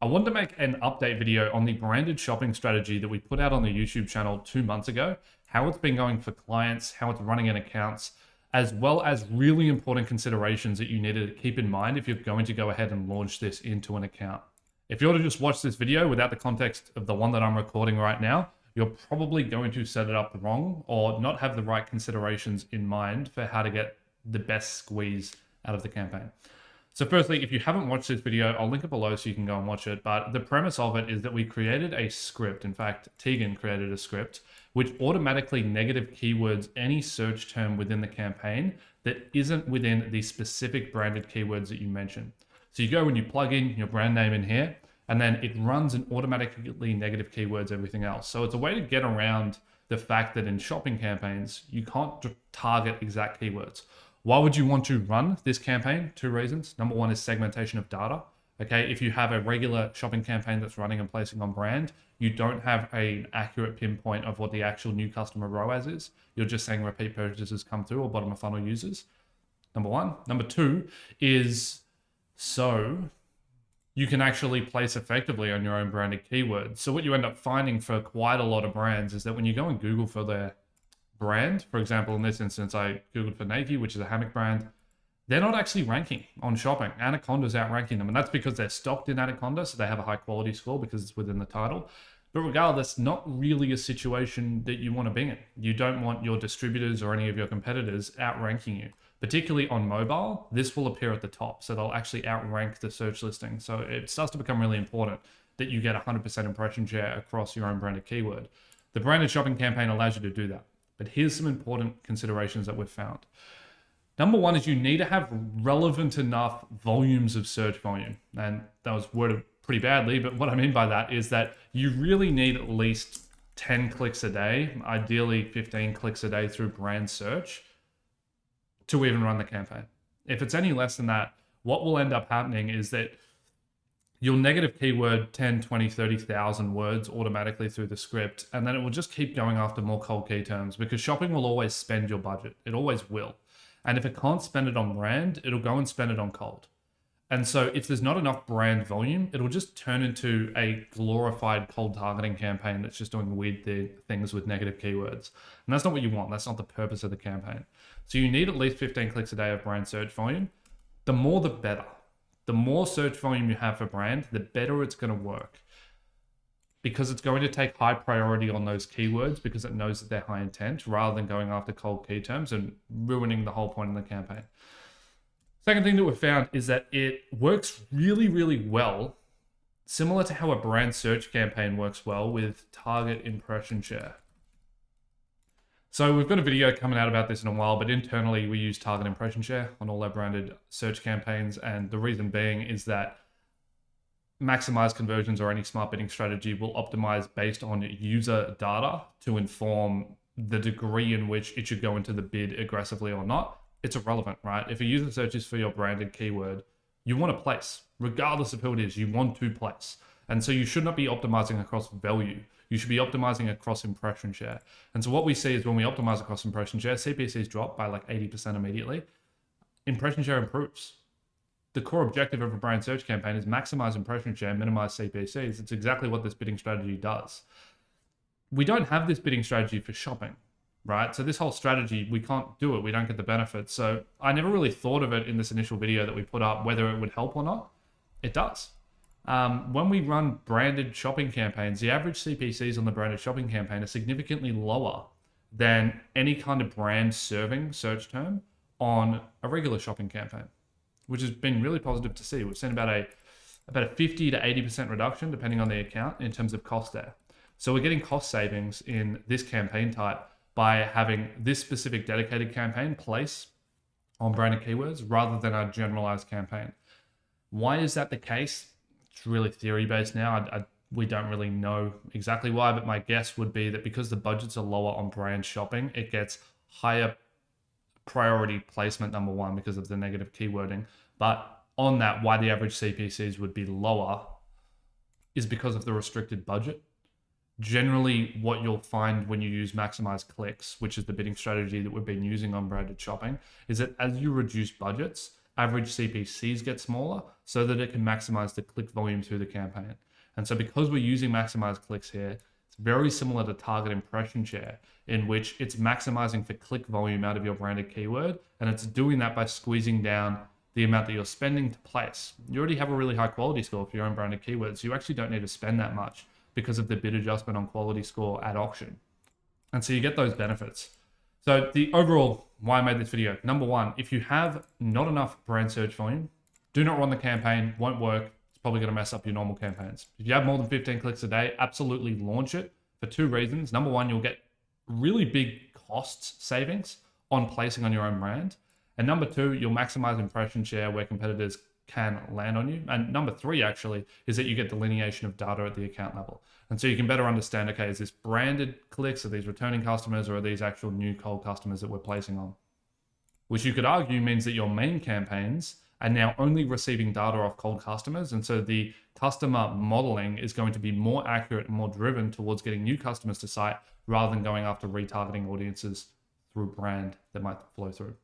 I wanted to make an update video on the branded shopping strategy that we put out on the YouTube channel 2 months ago, how it's been going for clients, how it's running in accounts, as well as really important considerations that you need to keep in mind if you're going to go ahead and launch this into an account. If you were to just watch this video without the context of the one that I'm recording right now, you're probably going to set it up wrong or not have the right considerations in mind for how to get the best squeeze out of the campaign. So firstly, if you haven't watched this video, I'll link it below so you can go and watch it. But the premise of it is that we created a script. In fact, Tegan created a script which automatically negative keywords any search term within the campaign that isn't within the specific branded keywords that you mentioned. So you go and you plug in your brand name in here, and then it runs and automatically negative keywords everything else. So it's a way to get around the fact that in shopping campaigns, you can't target exact keywords. Why would you want to run this campaign? 2 reasons. Number one is segmentation of data. Okay, if you have a regular shopping campaign that's running and placing on brand, you don't have an accurate pinpoint of what the actual new customer ROAS is. You're just saying repeat purchases come through or bottom of funnel users. Number one. Number two is so you can actually place effectively on your own branded keywords. So what you end up finding for quite a lot of brands is that when you go and Google for their brand, for example, in this instance, I Googled for Nike, which is a hammock brand, they're not actually ranking on shopping. Anaconda's outranking them, and that's because they're stocked in Anaconda, so they have a high quality score because it's within the title. But regardless, not really a situation that you want to be in. You don't want your distributors or any of your competitors outranking you. Particularly on mobile, this will appear at the top, so they'll actually outrank the search listing. So it starts to become really important that you get 100% impression share across your own branded keyword. The branded shopping campaign allows you to do that. But here's some important considerations that we've found. Number one is you need to have relevant enough volumes of search volume. And that was worded pretty badly, but what I mean by that is that you really need at least 10 clicks a day, ideally 15 clicks a day through brand search to even run the campaign. If it's any less than that, what will end up happening is that you'll negative keyword 10, 20, 30,000 words automatically through the script, and then it will just keep going after more cold key terms because shopping will always spend your budget. It always will. And if it can't spend it on brand, it'll go and spend it on cold. And so if there's not enough brand volume, it'll just turn into a glorified cold targeting campaign that's just doing weird things with negative keywords. And that's not what you want. That's not the purpose of the campaign. So you need at least 15 clicks a day of brand search volume. The more, the better. The more search volume you have for brand, the better it's going to work. Because it's going to take high priority on those keywords because it knows that they're high intent rather than going after cold key terms and ruining the whole point of the campaign. Second thing that we've found is that it works really, really well, similar to how a brand search campaign works well with target impression share. So we've got a video coming out about this in a while, but internally we use target impression share on all our branded search campaigns. And the reason being is that maximize conversions or any smart bidding strategy will optimize based on user data to inform the degree in which it should go into the bid aggressively or not. It's irrelevant, right? If a user searches for your branded keyword, you want to place, regardless of who it is, you want to place. And so you should not be optimizing across value. You should be optimizing across impression share. And so what we see is when we optimize across impression share, CPCs drop by like 80% immediately. Impression share improves. The core objective of a brand search campaign is maximize impression share, minimize CPCs. It's exactly what this bidding strategy does. We don't have this bidding strategy for shopping, right? So this whole strategy, we can't do it. We don't get the benefits. So I never really thought of it in this initial video that we put up, whether it would help or not. It does. When we run branded shopping campaigns, the average CPCs on the branded shopping campaign are significantly lower than any kind of brand serving search term on a regular shopping campaign, which has been really positive to see. We've seen about a 50 to 80% reduction, depending on the account, in terms of cost there. So we're getting cost savings in this campaign type by having this specific dedicated campaign place on branded keywords rather than our generalized campaign. Why is that the case? It's really theory-based now. We don't really know exactly why, but my guess would be that because the budgets are lower on brand shopping, it gets higher priority placement, number one, because of the negative keywording. But on that, why the average CPCs would be lower is because of the restricted budget. Generally, what you'll find when you use maximize clicks, which is the bidding strategy that we've been using on branded shopping, is that as you reduce budgets, average CPCs get smaller so that it can maximize the click volume through the campaign. And so because we're using maximize clicks here, it's very similar to target impression share, in which it's maximizing for click volume out of your branded keyword. And it's doing that by squeezing down the amount that you're spending to place. You already have a really high quality score for your own branded keywords. So you actually don't need to spend that much because of the bid adjustment on quality score at auction. And so you get those benefits. So the overall, why I made this video, number one, if you have not enough brand search volume, do not run the campaign, won't work. It's probably going to mess up your normal campaigns. If you have more than 15 clicks a day, absolutely launch it for two reasons. Number one, you'll get really big cost savings on placing on your own brand. And number two, you'll maximize impression share where competitors can land on you. And number three, actually, is that you get delineation of data at the account level. And so you can better understand, okay, is this branded clicks? Are these returning customers, or are these actual new cold customers that we're placing on? Which you could argue means that your main campaigns are now only receiving data off cold customers. And so the customer modeling is going to be more accurate and more driven towards getting new customers to site rather than going after retargeting audiences through brand that might flow through.